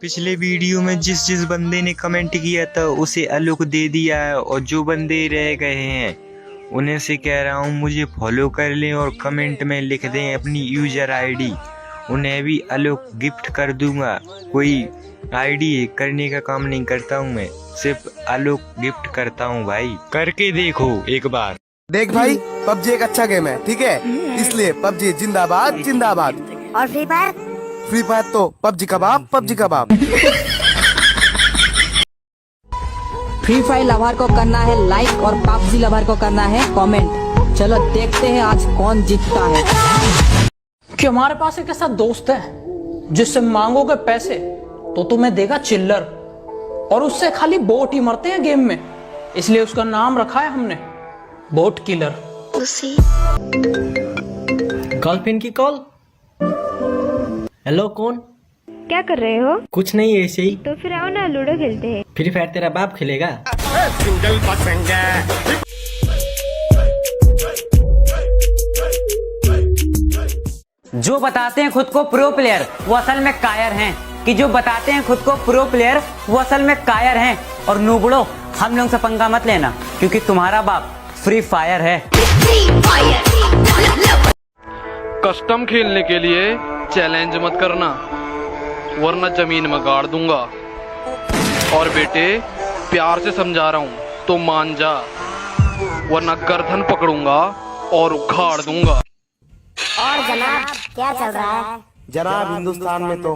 पिछले वीडियो में जिस बंदे ने कमेंट किया था उसे अलोक दे दिया है, और जो बंदे रह गए हैं उन्हें से कह रहा हूँ मुझे फॉलो कर लें और कमेंट में लिख दें अपनी यूजर आईडी, उन्हें भी अलोक गिफ्ट कर दूंगा। कोई आईडी करने का काम नहीं करता हूँ मैं, सिर्फ अलोक गिफ्ट करता हूँ भाई, करके देखो एक बार। देख भाई, पबजी एक अच्छा गेम है, ठीक है, इसलिए पबजी जिंदाबाद जिंदाबाद। और फ्री फायर? फ्री फायर तो पबजी कबाब, पबजी कबाब। फ्री फायर लवर को करना है लाइक और पबजी लवर को करना है कमेंट। चलो देखते हैं आज कौन जीतता है। कि हमारे पास एक ऐसा दोस्त है जिससे मांगोगे पैसे तो तुम्हें देगा चिल्लर, और उससे खाली बोट ही मरते हैं गेम में, इसलिए उसका नाम रखा है हमने बोट किलर। गर्लफ्रेंड की कॉल। हेलो, कौन? क्या कर रहे हो? कुछ नहीं, ऐसे ही। तो फिर आओ ना, लूडो खेलते हैं। फ्री फायर तेरा बाप खेलेगा? जो बताते हैं खुद को प्रो प्लेयर वो असल में कायर हैं, कि जो बताते हैं खुद को प्रो प्लेयर वो असल में कायर हैं। और नूबड़ो, हम लोग से पंगा मत लेना, क्योंकि तुम्हारा बाप फ्री फायर है। कस्टम खेलने के लिए चैलेंज मत करना, वरना जमीन में गाड़ दूंगा। और बेटे, प्यार से समझा रहा हूँ तो मान जा, वरना गर्दन पकड़ूंगा और उखाड़ दूंगा। और जनाब क्या चल रहा है? जनाब हिंदुस्तान में तो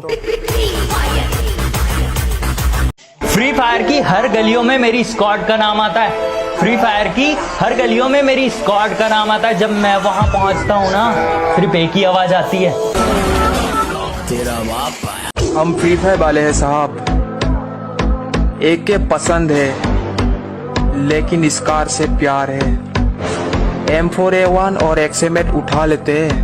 फ्री फायर की हर गलियों में मेरी स्क्वाड का नाम आता है। फ्री फायर की हर गलियों में मेरी स्क्वाड का नाम आता है। जब मैं वहां पहुंचता हूं ना, सिर्फ एक ही आवाज आती है, तेरा बाप आया। हम फ्री फायर वाले हैं साहब, एक के पसंद है लेकिन स्कार से प्यार है। M4A1 और XM8 उठा लेते हैं,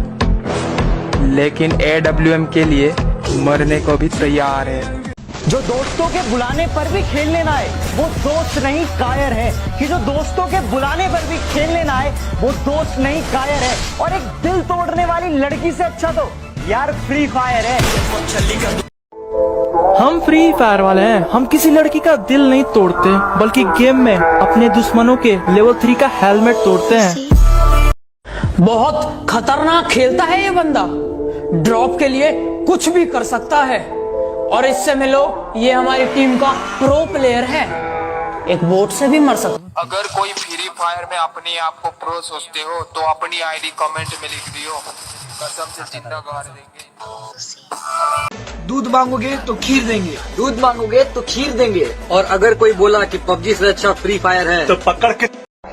लेकिन AWM के लिए मरने को भी तैयार है। जो दोस्तों के बुलाने पर भी खेलने ना आए वो दोस्त नहीं कायर है, कि जो दोस्तों के बुलाने पर भी खेलने ना आए वो दोस्त नहीं कायर है। और एक दिल तोड़ने वाली लड़की से अच्छा तो यार फ्री फायर है। हम फ्री फायर वाले हैं, हम किसी लड़की का दिल नहीं तोड़ते, बल्कि गेम में अपने दुश्मनों के लेवल 3 का हेलमेट तोड़ते हैं। बहुत खतरनाक खेलता है ये बंदा, ड्रॉप के लिए कुछ भी कर सकता है। और इससे मिलो, ये हमारी टीम का प्रो प्लेयर है, एक बोट से भी मर सकता। अगर कोई फ्री फायर में अपने आप को प्रो सोचते हो तो अपनी आईडी कमेंट में लिख दियो, कसम से जिंदा गाड़ देंगे। दूध मांगोगे तो खीर देंगे, दूध मांगोगे तो खीर देंगे। और अगर कोई बोला कि पबजी से अच्छा फ्री फायर है तो पकड़ के।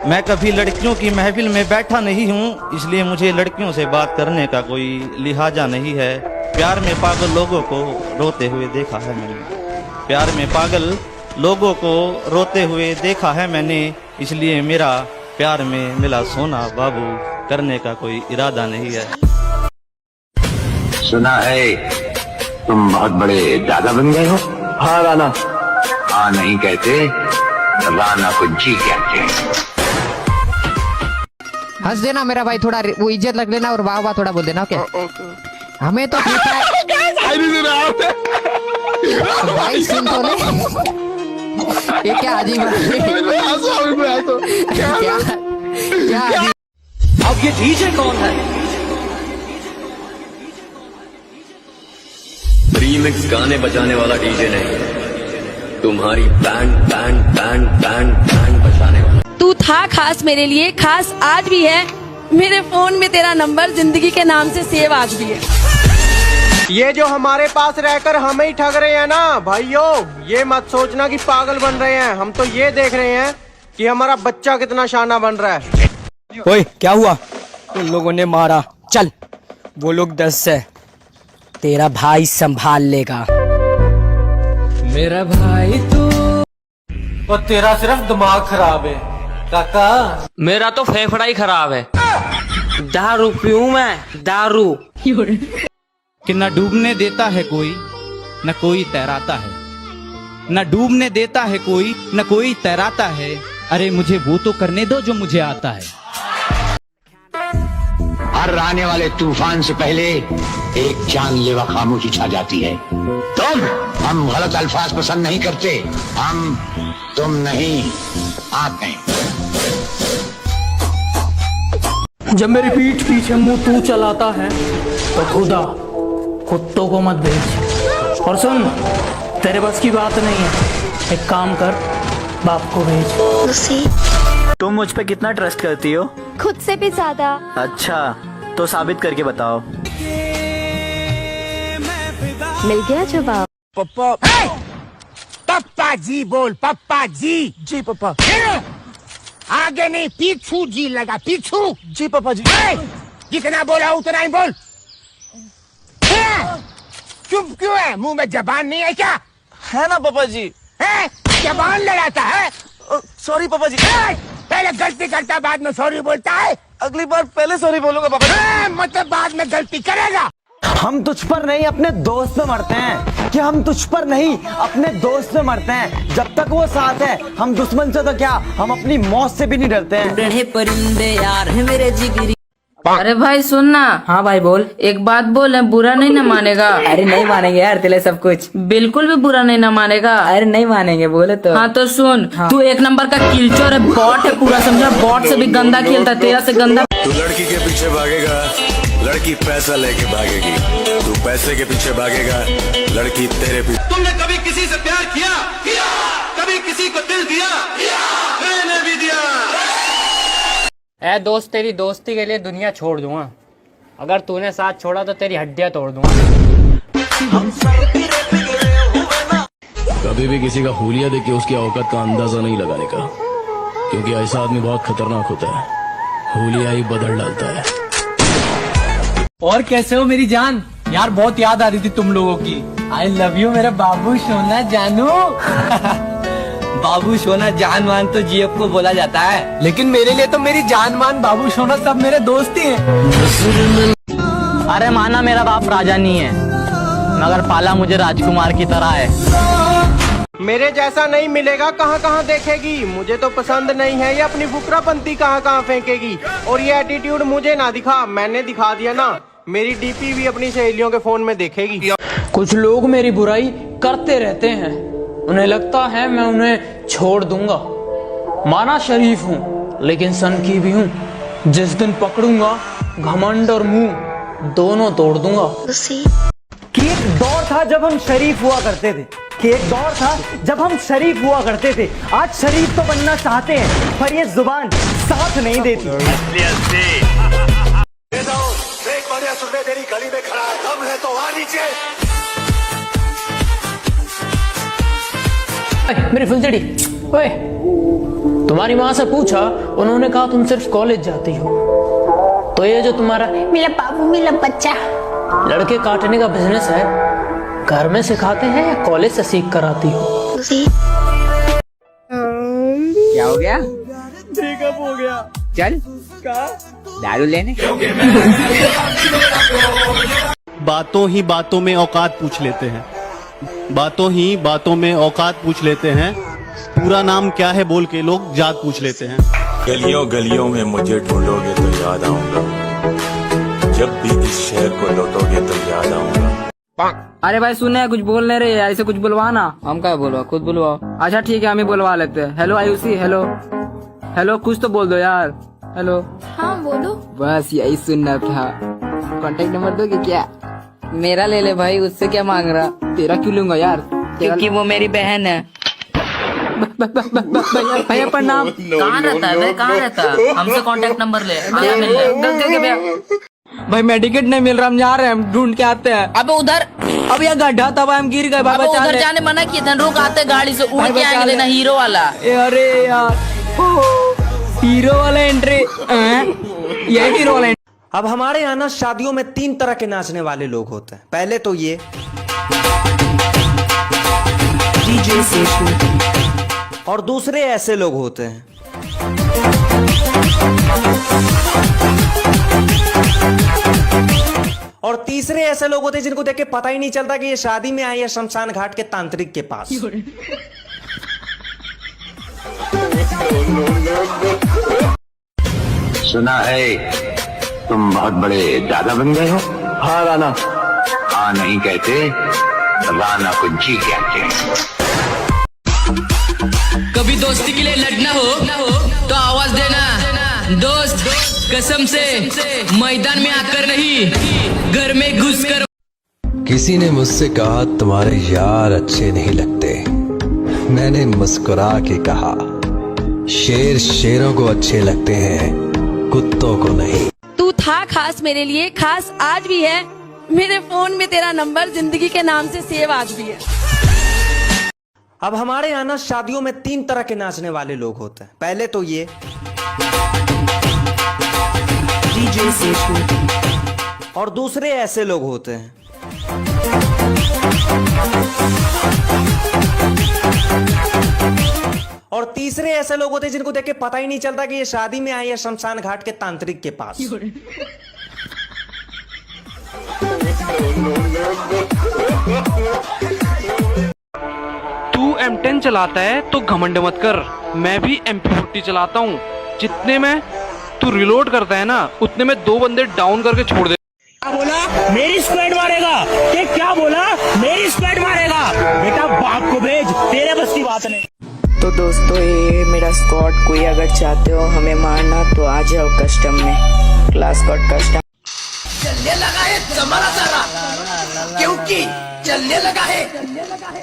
मैं कभी लड़कियों की महफिल में बैठा नहीं हूँ, इसलिए मुझे लड़कियों से बात करने का कोई लिहाजा नहीं है। प्यार में पागल लोगों को रोते हुए देखा है मैंने, प्यार में पागल लोगों को रोते हुए देखा है मैंने, इसलिए मेरा प्यार में मिला सोना बाबू करने का कोई इरादा नहीं है। सुना है तुम बहुत बड़े दादा बन गए हो। हाँ राना। हाँ नहीं कहते, राना को जी कहते हैं। हंस देना मेरा भाई, थोड़ा वो इज्जत रख लेना और वाह वाह थोड़ा बोल देना। ओके, हमें तो भाई सुन तो ले, ये क्या अजीब क्या अब ये डीजे कौन है? रीमिक्स गाने बजाने वाला डीजे नहीं, तुम्हारी band band band band band बजाने वाला। तू था खास मेरे लिए, खास आज भी है। मेरे फोन में तेरा नंबर जिंदगी के नाम से सेव आज भी है। ये जो हमारे पास रहकर हमें ही ठग रहे हैं ना भाइयों, ये मत सोचना कि पागल बन रहे हैं। हम तो ये देख रहे हैं कि हमारा बच्चा कितना शाना बन रहा है। ओए क्या हुआ? उन लोगों ने मारा, चल वो लोग 10 है, तेरा भाई संभाल लेगा। मेरा भाई तू, और तेरा सिर्फ दिमाग खराब है काका। मेरा तो फेफड़ा ही खराब है। दारू पीऊं मैं, दारू। कि न डूबने देता है कोई, न कोई तैराता है, न डूबने देता है कोई, न कोई तैराता है। अरे मुझे वो तो करने दो जो मुझे आता है। हर आने वाले तूफान से पहले एक जानलेवा खामोशी छा जाती है। तो हम गलत अल्फाज पसंद नहीं करते। हम तुम नहीं, आप हैं। जब मेरी पीठ पीछे मुंह तू चलाता है तो खुदा कुत्तों को मत भेज। और सुन, तेरे बस की बात नहीं है, एक काम कर, बाप को भेज। तुम मुझ पे कितना ट्रस्ट करती हो? खुद से भी ज्यादा। अच्छा, तो साबित करके बताओ। मिल गया जवाब। पप्पा पप्पा जी बोल, पप्पा जी। जी पप्पा। आगे नहीं, पीछू जी लगा, पीछू। जी पापा जी। जितना बोला उतना ही बोल। चुप क्यों है? मुंह में जबान नहीं है क्या? है ना पापा जी। है? जबान लड़ाता है? सॉरी पापा जी। पहले गलती करता, बाद में सॉरी बोलता है। अगली बार पहले सॉरी बोलूंगा पापा जी। मतलब बाद में गलती करेगा। हम तुझ पर नहीं अपने दोस्त पे मरते हैं, कि हम तुझ पर नहीं अपने दोस्त पे मरते हैं। जब तक वो साथ है, हम दुश्मन से तो क्या, हम अपनी मौत से भी नहीं डरते हैं। रहे परिंदे यार है मेरे जिगरी। अरे भाई सुन ना। हाँ भाई बोल। एक बात बोल, बुरा नहीं ना मानेगा? अरे नहीं मानेंगे यार, तेरे सब कुछ। बिल्कुल भी बुरा नहीं ना मानेगा? अरे नहीं मानेंगे, बोले तो। हाँ तो सुन, तू एक नंबर का किलचोर है, बॉट है पूरा, समझा? बॉट से भी गंदा खेलता है, तेरा से गंदा। तू लड़की के पीछे भागेगा, लड़की पैसा लेके भागेगी। तू पैसे के पीछे भागेगा, लड़की तेरे पीछे। तुमने कभी किसी से प्यार किया? कभी किसी को दिल दिया? मैंने भी दिया। ए दोस्त, तेरी दोस्ती के लिए दुनिया छोड़ दूंगा। अगर तूने साथ छोड़ा तो तेरी हड्डियां तोड़ दूंगा। कभी भी किसी का हुलिया देख के उसकी औकात का अंदाजा नहीं लगाने का, क्योंकि ऐसा आदमी बहुत खतरनाक होता है। हुलिया ही बदल डालता है। और कैसे हो मेरी जान? यार बहुत याद आ रही थी तुम लोगों की। आई लव यू मेरा बाबू सोना जानू। बाबू सोना जान मान तो जीएफ को बोला जाता है, लेकिन मेरे लिए तो मेरी जान मान बाबू सोना सब मेरे दोस्त ही हैं। अरे माना मेरा बाप राजा नहीं है, मगर पाला मुझे राजकुमार की तरह है। मेरे जैसा नहीं मिलेगा, कहाँ कहाँ देखेगी। मुझे तो पसंद नहीं है, ये अपनी फुकरापंती कहाँ कहाँ फेंकेगी। और ये एटीट्यूड मुझे ना दिखा, मैंने दिखा दिया ना। मेरी डीपी भी अपनी सहेलियों के फोन में देखेगी। कुछ लोग मेरी बुराई करते रहते हैं, उन्हें लगता है मैं उन्हें छोड़ दूंगा। माना शरीफ हूँ, लेकिन सन की भी हूँ। जिस दिन पकड़ूंगा घमंड और मुंह दोनों तोड़ दूंगा। कि एक दौर था जब हम शरीफ हुआ करते थे, कि एक दौर था जब हम शरीफ हुआ करते थे। आज शरीफ तो बनना चाहते हैं, पर ये जुबान साथ नहीं देती। तेरी गली में खड़ा है, दम है तो आ नीचे। मेरी फुलझड़ी, ओए, तुम्हारी माँ से पूछा, उन्होंने कहा तुम सिर्फ कॉलेज जाती हो। तो ये जो तुम्हारा मेरा बाबू मेरा बच्चा लड़के काटने का बिजनेस है, घर में सिखाते हैं या कॉलेज से सीख कर आती हो? क्या हो गया? ब्रेकअप हो गया। चल दारू लेने। बातों ही बातों में औकात पूछ लेते हैं, बातों ही बातों में औकात पूछ लेते हैं। पूरा नाम क्या है बोल के लोग जात पूछ लेते हैं। गलियों गलियों में मुझे ढूंढोगे तो याद आऊंगा, जब भी इस शहर को लौटोगे तो याद आऊंगा। अरे भाई सुने, कुछ बोल नहीं रहे, ऐसे कुछ बुलवाना। हम क्या बोलवा, खुद बुलवाओ। अच्छा ठीक है, हम ही बुलवा लेते हैं। हेलो आयुषी, हेलो हेलो, कुछ तो बोल दो यार। हेलो। हाँ बोलो। बस यही सुनना था। कांटेक्ट नंबर दोगे क्या? मेरा ले ले भाई, उससे क्या मांग रहा? तेरा क्यों लूंगा यार? क्योंकि वो मेरी बहन है। भैया प्रणाम। कहाँ रहता है? कहाँ रहता है? हमसे कांटेक्ट नंबर ले, आया मिल ले। गलती हो गया भैया। भाई मेडिकेट नहीं मिल रहा, हम जा रहे हैं, हम ढूंढ के आते हैं। अब उधर, अब यह गड्ढा था, हम गिर गए। अब उधर जाने मना किए थे, रुक आते गाड़ी से उड़ के आएंगे देना हीरो वाला। अरे यार, हीरो वाला एंट्री, यही हीरो वाला। अब हमारे यहाँ ना शादियों में 3 तरह के नाचने वाले लोग होते हैं। पहले तो ये डीजे सेशन, और दूसरे ऐसे लोग होते हैं। और तीसरे ऐसे लोग होते हैं जिनको देख के पता ही नहीं चलता कि ये शादी में आए या शमशान घाट के तांत्रिक के पास। सुना है तुम बहुत बड़े दादा बन गए हो। हाँ राना। हाँ नहीं कहते, राना को जी कहते हैं। कभी दोस्ती के लिए लड़ना हो तो आवाज देना दोस्त, कसम से मैदान में आकर नहीं घर में घुसकर। किसी ने मुझसे कहा तुम्हारे यार अच्छे नहीं लगते। मैंने मुस्कुरा के कहा शेर शेरों को अच्छे लगते हैं, कुत्तों को नहीं। तू था खास मेरे लिए, खास आज भी है। मेरे फोन में तेरा नंबर जिंदगी के नाम से सेव आज भी है। अब हमारे यहाँ ना शादियों में 3 तरह के नाचने वाले लोग होते हैं। पहले तो ये डीजे सेशु, और दूसरे ऐसे लोग होते हैं। और तीसरे ऐसे लोग होते हैं जिनको देख के पता ही नहीं चलता कि ये शादी में आए या शमशान घाट के तांत्रिक के पास। तू M10 चलाता है तो घमंड मत कर, मैं भी MP40 चलाता हूँ। जितने में तू रिलोड करता है ना, उतने में 2 बंदे डाउन करके छोड़ दे। क्या बोला? मेरी स्क्वाड मारेगा? क्या बोला? मेरी स्क्वाड मारेगा? बेटा बाप को भेज, तेरे बस की बात नहीं। तो दोस्तों ये मेरा स्क्वाड, कोई अगर चाहते हो हमें मारना तो आ जाओ कस्टम में, क्लास स्क्वाड कस्टम। चलने लगा है तुम्हारा सारा, क्योंकि चलने लगा है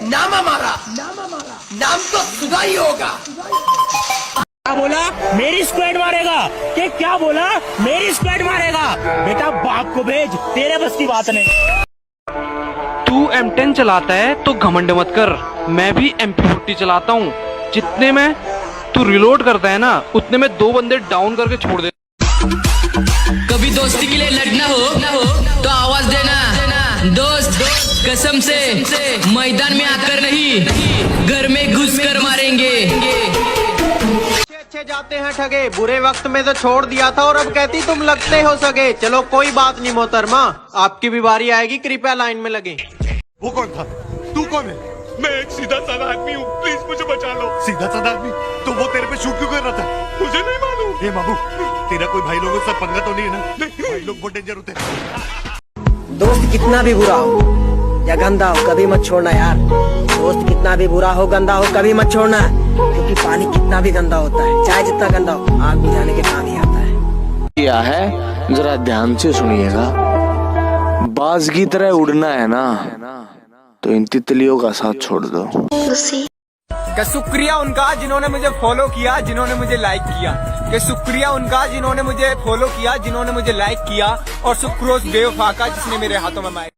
नाम हमारा, नाम तो सुधा ही होगा। क्या बोला? मेरी स्क्वाड मारेगा? क्या बोला? मेरी स्क्वाड मारेगा? बेटा बाप को भेज, तेरे बस की बात नहीं। तू M10 चलाता है तो घमंड मत कर, मैं भी MP40 चलाता हूँ। जितने में तू रिलोड करता है ना, उतने में 2 बंदे डाउन करके छोड़ दे। कभी दोस्ती के लिए लड़ना हो तो आवाज देना दोस्त, कसम से मैदान में आकर नहीं घर में घुसकर मारेंगे। अच्छे जाते हैं ठगे, बुरे वक्त में तो छोड़ दिया था और अब कहती तुम लगते हो सगे। चलो कोई बात नहीं मोहतरमा, आपकी भी बारी आएगी, कृपया लाइन में लगे। वो कौन था? तू कौन है? मैं एक सीधा साधा आदमी हूँ, प्लीज मुझे बचा लो। सीधा साधा आदमी? तो वो तेरे पे शूट क्यों कर रहा था? मुझे नहीं मालूम। ये बाबू, तेरा कोई भाई लोगों से पंगा तो नहीं है ना? नहीं, भाई लोग बहुत डेंजर होते हैं। दोस्त कितना भी बुरा हो या गंदा हो कभी मत छोड़ना यार। दोस्त कितना भी बुरा हो गंदा हो कभी मत छोड़ना, क्योंकि पानी कितना भी गंदा होता है, चाहे जितना गंदा हो, आग बुझाने के काम ही आता है। क्या है जरा ध्यान से सुनिएगा, बाज की तरह उड़ना है ना तो इन तितलियों का साथ छोड़ दो। क्या शुक्रिया उनका जिन्होंने मुझे फॉलो किया, जिन्होंने मुझे लाइक किया। कि शुक्रिया उनका जिन्होंने मुझे फॉलो किया, जिन्होंने मुझे लाइक किया। और शुक्रोज बेवफा का जिसने मेरे हाथों में माइक